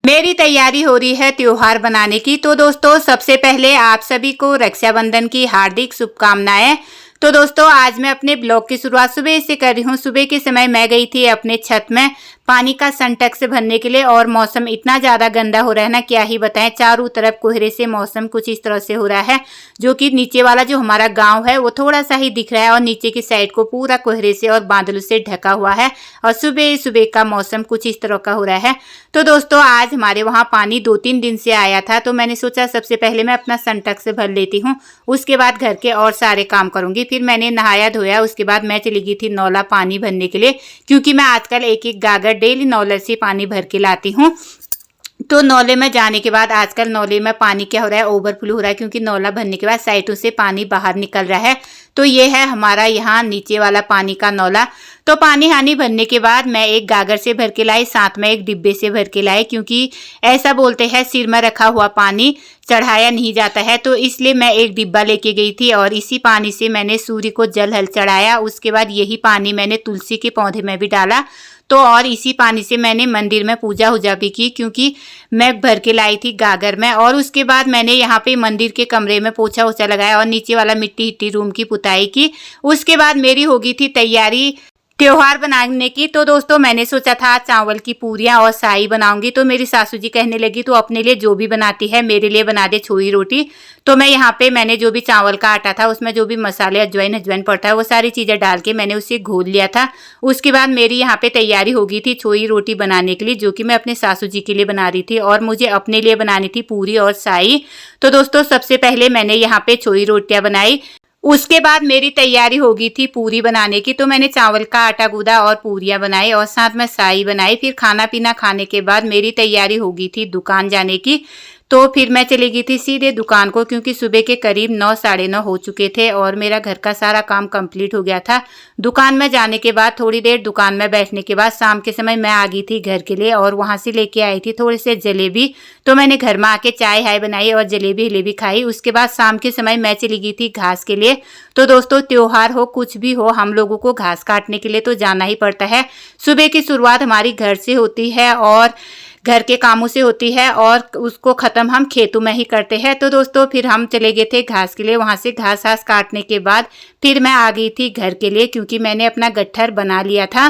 मेरी तैयारी हो रही है त्योहार बनाने की। तो दोस्तों सबसे पहले आप सभी को रक्षाबंधन की हार्दिक शुभकामनाएं। तो दोस्तों आज मैं अपने ब्लॉग की शुरुआत सुबह से कर रही हूँ। सुबह के समय मैं गई थी अपने छत में पानी का सिंटेक्स भरने के लिए और मौसम इतना ज़्यादा गंदा हो रहा है ना, क्या ही बताएं। चारों तरफ कोहरे से मौसम कुछ इस तरह से हो रहा है, जो कि नीचे वाला जो हमारा गांव है वो थोड़ा सा ही दिख रहा है और नीचे की साइड को पूरा कोहरे से और बादलों से ढका हुआ है और सुबह सुबह का मौसम कुछ इस तरह का हो रहा है। तो दोस्तों आज हमारे वहाँ पानी 2-3 दिन से आया था, तो मैंने सोचा सबसे पहले मैं अपना सिंटेक्स भर लेती हूँ, उसके बाद घर के और सारे काम करूंगी। फिर मैंने नहाया धोया, उसके बाद मैं चली गई थी नौला पानी भरने के लिए, क्योंकि मैं आजकल एक एक गागर डेली नौले से पानी भर के लाती हूँ। तो नौले में जाने के बाद आजकल नौले में पानी क्या हो रहा है, ओवरफ्लो हो रहा है, क्योंकि नौला भरने के बाद साइडों से पानी बाहर निकल रहा है। तो ये है हमारा यहाँ नीचे वाला पानी का नौला। तो पानी हानी भरने के बाद मैं एक गागर से भर के लाई, साथ में एक डिब्बे से भर के लाई, क्योंकि ऐसा बोलते हैं सिर में रखा हुआ पानी चढ़ाया नहीं जाता है। तो इसलिए मैं एक डिब्बा लेके गई थी और इसी पानी से मैंने सूर्य को जल हल चढ़ाया। उसके बाद यही पानी मैंने तुलसी के पौधे में भी डाला। तो और इसी पानी से मैंने मंदिर में पूजा उजा भी की, क्योंकि मैं भर के लाई थी गागर में। और उसके बाद मैंने यहाँ पे मंदिर के कमरे में पोछा ओछा लगाया और नीचे वाला मिट्टी हिट्टी रूम की पुताई की। उसके बाद मेरी हो गई थी तैयारी त्योहार बनाने की। तो दोस्तों मैंने सोचा था चावल की पूरियां और साई बनाऊंगी, तो मेरी सासू जी कहने लगी तो अपने लिए जो भी बनाती है मेरे लिए बना दे छोई रोटी। तो मैं यहाँ पे मैंने जो भी चावल का आटा था उसमें जो भी मसाले अजवाइन पड़ता है वो सारी चीज़ें डाल के मैंने उसे घोल लिया था। उसके बाद मेरी यहाँ पे तैयारी हो गई थी छोई रोटी बनाने के लिए, जो कि मैं अपने सासू जी के लिए बना रही थी और मुझे अपने लिए बनानी थी पूरी और साई। तो दोस्तों सबसे पहले मैंने यहाँ पे छोई रोटियाँ बनाई। उसके बाद मेरी तैयारी हो गई थी पूरी बनाने की। तो मैंने चावल का आटा गूंदा और पूरियां बनाई और साथ में साई बनाई। फिर खाना पीना खाने के बाद मेरी तैयारी हो गई थी दुकान जाने की। तो फिर मैं चली गई थी सीधे दुकान को, क्योंकि सुबह के करीब 9 साढ़े 9 हो चुके थे और मेरा घर का सारा काम कंप्लीट हो गया था। दुकान में जाने के बाद थोड़ी देर दुकान में बैठने के बाद शाम के समय मैं आ गई थी घर के लिए और वहाँ से लेके आई थी थोड़े से जलेबी। तो मैंने घर में आके चाय हाय बनाई और जलेबी हलेबी खाई। उसके बाद शाम के समय मैं चली गई थी घास के लिए। तो दोस्तों त्योहार हो कुछ भी हो, हम लोगों को घास काटने के लिए तो जाना ही पड़ता है। सुबह की शुरुआत हमारी घर से होती है और घर के कामों से होती है और उसको ख़त्म हम खेतों में ही करते हैं। तो दोस्तों फिर हम चले गए थे घास के लिए। वहाँ से घास काटने के बाद फिर मैं आ गई थी घर के लिए, क्योंकि मैंने अपना गट्ठर बना लिया था।